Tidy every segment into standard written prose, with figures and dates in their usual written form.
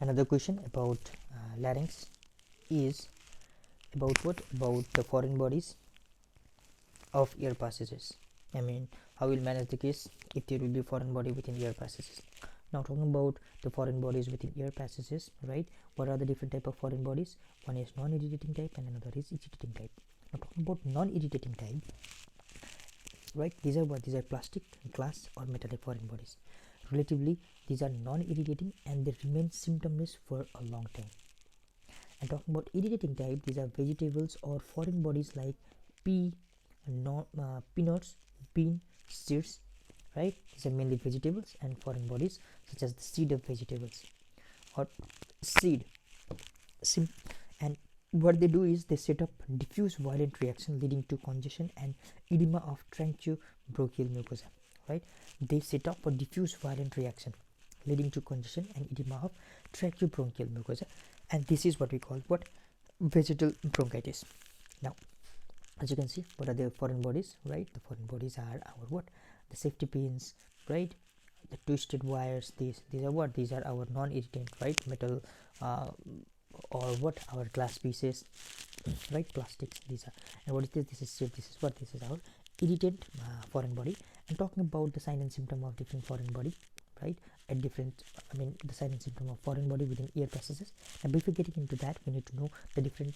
Another question about larynx is about what? About the foreign bodies of ear passages. I mean, how we'll manage the case if there will be foreign body within ear passages. Now talking about the foreign bodies within ear passages, right? What are the different type of foreign bodies? One is non-irritating type and another is irritating type. Now talking about non-irritating type, right? These are what? These are plastic, glass or metallic foreign bodies. Relatively, these are non-irritating and they remain symptomless for a long time. And talking about irritating type, these are vegetables or foreign bodies like pea, peanuts, bean, seeds, right? These are mainly vegetables and foreign bodies such as the seed of vegetables or seed. And what they do is they set up diffuse violent reaction leading to congestion and edema of tracheobronchial mucosa, right? They set up a diffuse violent reaction leading to congestion and edema of tracheobronchial mucosa, and this is what we call what? Vegetal bronchitis. Now as you can see, what are the foreign bodies, right? The foreign bodies are our what? The safety pins, right? The twisted wires. These are what? These are our non-irritant, right? Metal or what? Our glass pieces, right? Plastics. These are. And what is this? This is what? This is our irritant foreign body. And talking about the sign and symptom of different foreign body, right? At different, the sign and symptom of foreign body within ear passages. And before getting into that, we need to know the different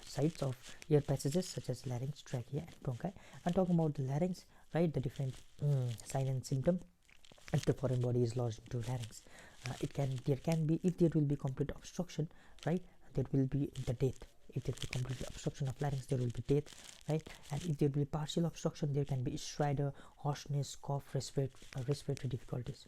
sides of ear passages such as larynx, trachea and bronchi. And talking about the larynx, right? The different sign and symptom if the foreign body is lodged into larynx. There can be, if there will be complete obstruction, right? There will be the death. If there will be complete obstruction of larynx, there will be death, right? And if there will be partial obstruction, there can be stridor, hoarseness, cough, respiratory difficulties.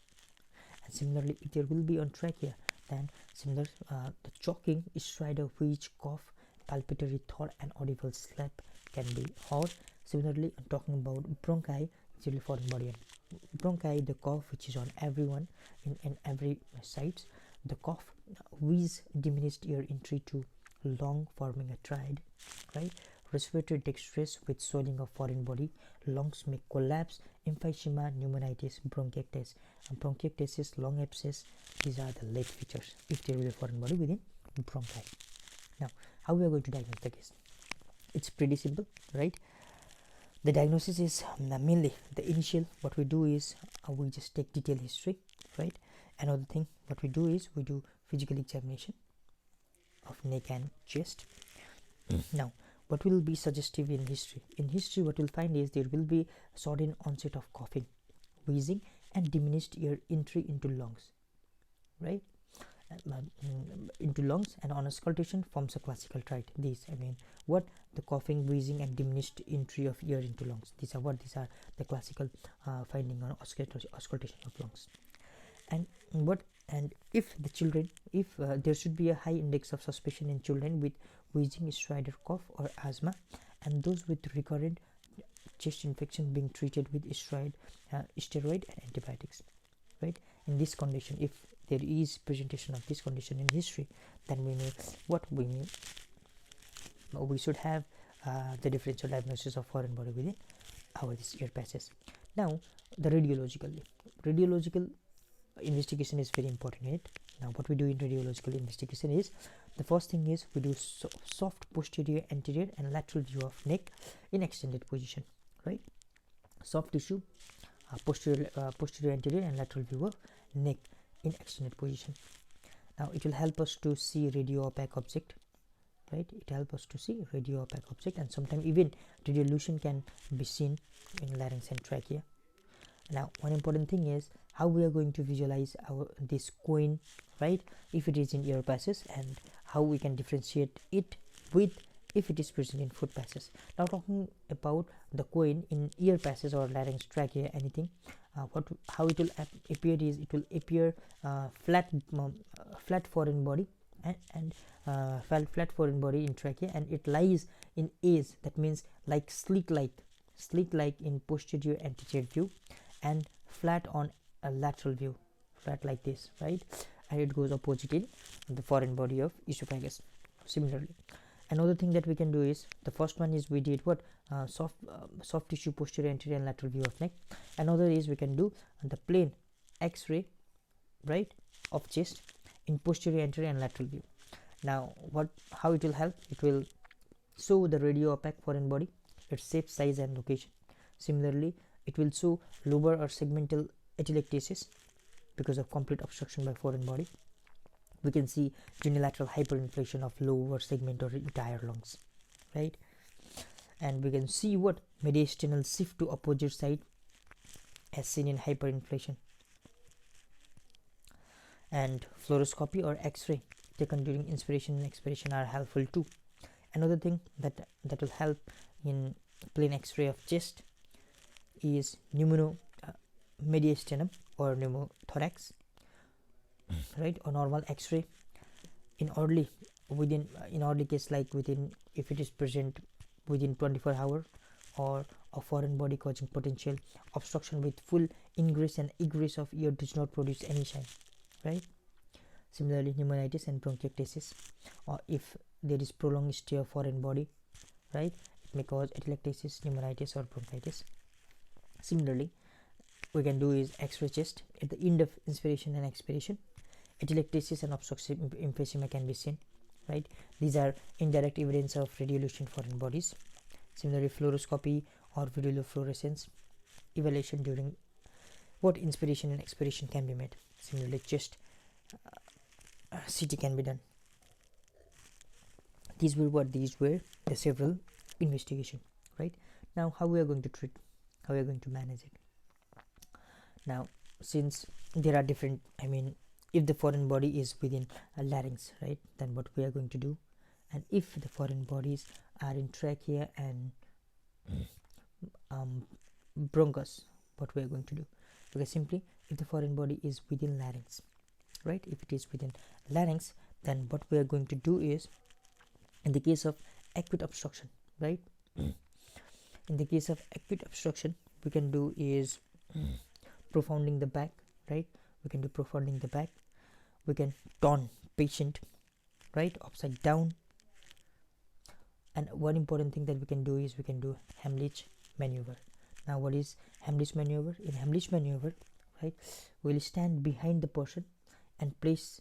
And similarly, if there will be on trachea, then similar the choking, stridor, wheeze, cough, palpitatory thought and audible slap can be heard. Similarly, I'm talking about bronchi, usually foreign body. Bronchi, the cough which is on everyone in every sides, the cough, wheeze, diminished air entry to lung forming a triad, right? Respiratory distress with swelling of foreign body, lungs may collapse, emphysema, pneumonitis, bronchiectasis, bronchiectasis, lung abscess. These are the late features if there will be foreign body within bronchi. Now, how we are going to diagnose the case? It's pretty simple, right? The diagnosis is mainly the initial. What we do is we just take detailed history, right? Another thing, what we do is we do physical examination of neck and chest. Now, what will be suggestive in history? In history, what we'll find is there will be sudden onset of coughing, wheezing, and diminished air entry into lungs, right? Into lungs, and on auscultation forms a classical triad. These, what? The coughing, wheezing, and diminished entry of air into lungs. These are what? These are the classical finding on auscultation of lungs. And what? And if the children, if there should be a high index of suspicion in children with wheezing, stridor, cough, or asthma, and those with recurrent chest infection being treated with steroid and antibiotics, right? In this condition, if there is presentation of this condition in history, then we know what we mean. We should have the differential diagnosis of foreign body within our ear passages. Now, the radiological investigation is very important in it. Now, what we do in radiological investigation is, the first thing is we do soft posterior, anterior and lateral view of neck in extended position, right? Soft tissue, posterior, anterior and lateral view of neck in extended position. Now, it will help us to see radio opaque object, right? It helps us to see radio opaque object, and sometimes even radiolution can be seen in larynx and trachea. Now, one important thing is how we are going to visualize this cone, right? If it is in ear passes, and how we can differentiate it with if it is present in foot passes. Now, talking about the cone in ear passes or larynx, trachea, anything, how it will appear is, it will appear flat foreign body and flat foreign body in trachea, and it lies in A's. That means like slit like in posterior anterior view, and flat on a lateral view, flat like this, right? And it goes opposite in the foreign body of esophagus. Similarly, another thing that we can do is, the first one is we did what? Soft tissue posterior, anterior and lateral view of neck. Another is we can do the plain x-ray, right, of chest, in posterior, anterior and lateral view. Now how it will help? It will show the radio opaque foreign body, its shape, size and location. Similarly, it will show lobar or segmental atelectasis because of complete obstruction by foreign body. We can see unilateral hyperinflation of lower segment or entire lungs, right? And we can see what mediastinal shift to opposite side as seen in hyperinflation. And fluoroscopy or X-ray taken during inspiration and expiration are helpful too. Another thing that will help in plain X-ray of chest is mediastinum or pneumothorax, right? Or normal X-ray in early case, like if it is present within 24 hours, or a foreign body causing potential obstruction with full ingress and egress of ear does not produce any sign, right? Similarly, pneumonitis and bronchiectasis, or if there is prolonged stay of foreign body, right, it may cause atelectasis, pneumonitis or bronchitis. Similarly, we can do is X-ray chest at the end of inspiration and expiration. Atelectasis and obstructive emphysema can be seen, right? These are indirect evidence of radiolution foreign bodies. Similarly, fluoroscopy or videofluorescence evaluation during what inspiration and expiration can be made. Similarly, chest CT can be done. These were the several investigation, right? Now, how we are going to treat, how we are going to manage it. Now, since there are different, if the foreign body is within a larynx, right, then what we are going to do, and if the foreign bodies are in trachea and bronchus, what we are going to do? Okay, simply if the foreign body is within larynx, right, if it is within larynx, then what we are going to do is, in the case of acute obstruction, right, in the case of acute obstruction, we can do is profounding the back, right? We can do profounding the back. We can turn patient, right, upside down. And one important thing that we can do is we can do Heimlich maneuver. Now, what is Heimlich maneuver? In Heimlich maneuver, right, we'll stand behind the person and place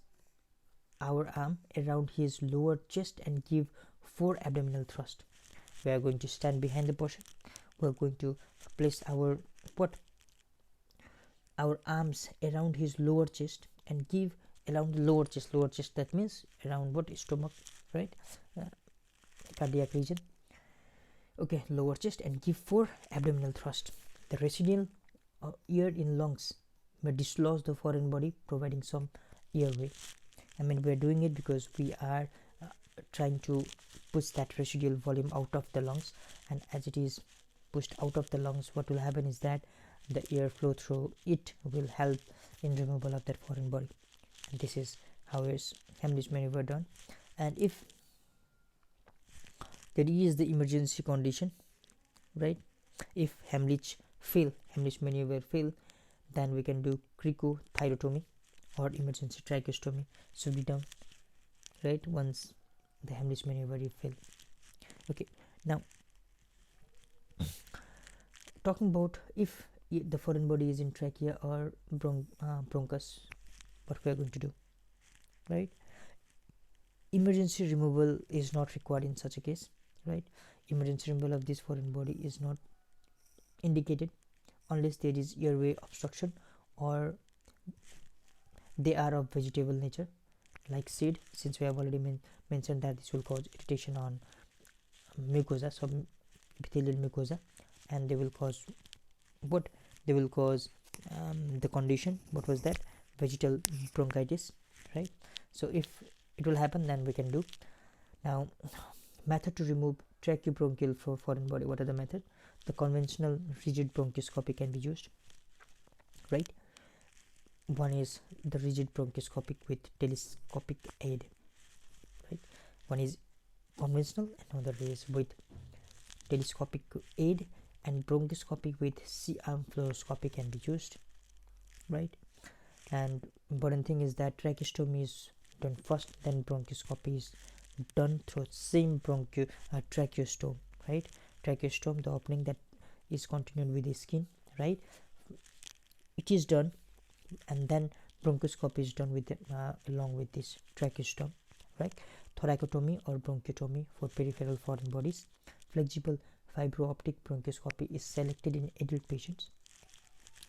our arm around his lower chest and give 4 abdominal thrust. We are going to stand behind the person. We are going to place our arms around his lower chest and give around the lower chest, that means around stomach, right, cardiac region, okay, lower chest, and give 4 abdominal thrust. The residual air in lungs may dislodge the foreign body, providing some airway. We are doing it because we are trying to push that residual volume out of the lungs, and as it is pushed out of the lungs, what will happen is that the airflow through it will help in removal of that foreign body. And this is how is Heimlich maneuver done. And if there is the emergency condition, right, if Heimlich maneuver fail, then we can do cricothyrotomy or emergency tracheostomy should be done, right, once the Heimlich maneuver is failed. Okay, now talking about if the foreign body is in trachea or bronchus, what we are going to do, right? Emergency removal is not required in such a case, right? Emergency removal of this foreign body is not indicated unless there is airway obstruction or they are of vegetable nature, like seed, since we have already mentioned that this will cause irritation on mucosa, so epithelial mucosa, and they will cause the condition, what was that, vegetal bronchitis, right? So if it will happen, then we can do. Now, method to remove tracheobronchial for foreign body. What are the method? The conventional rigid bronchoscopy can be used, right? One is the rigid bronchoscopic with telescopic aid, right? One is conventional, another is with telescopic aid, and bronchoscopic with C-arm fluoroscopy can be used, right? And important thing is that tracheostomy is done first, then bronchoscopy is done through same tracheostome, right? Tracheostome, the opening that is continued with the skin, right? It is done, and then bronchoscopy is done with along with this tracheostomy, right? Thoracotomy or bronchiotomy for peripheral foreign bodies. Flexible fiber-optic bronchoscopy is selected in adult patients,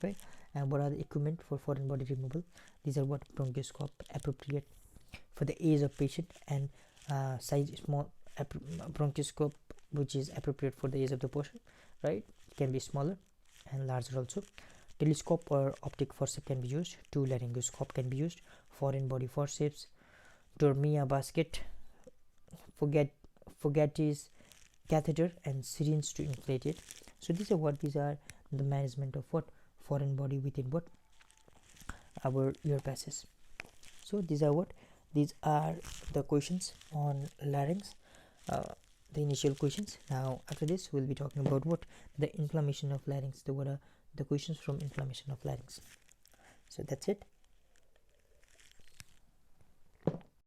right? And what are the equipment for foreign body removal? These are what bronchoscope appropriate for the age of patient, and size small bronchoscope which is appropriate for the age of the person, right? It can be smaller and larger also. Telescope or optic forceps can be used. Two laryngoscope can be used. Foreign body forceps, Dormia basket, Fogarty's catheter, and syringe to inflate it. So these are the management of what foreign body within what our ear passes. So these are the questions on larynx, the initial questions. Now after this we'll be talking about what the inflammation of larynx. What are the questions from inflammation of larynx. So that's it.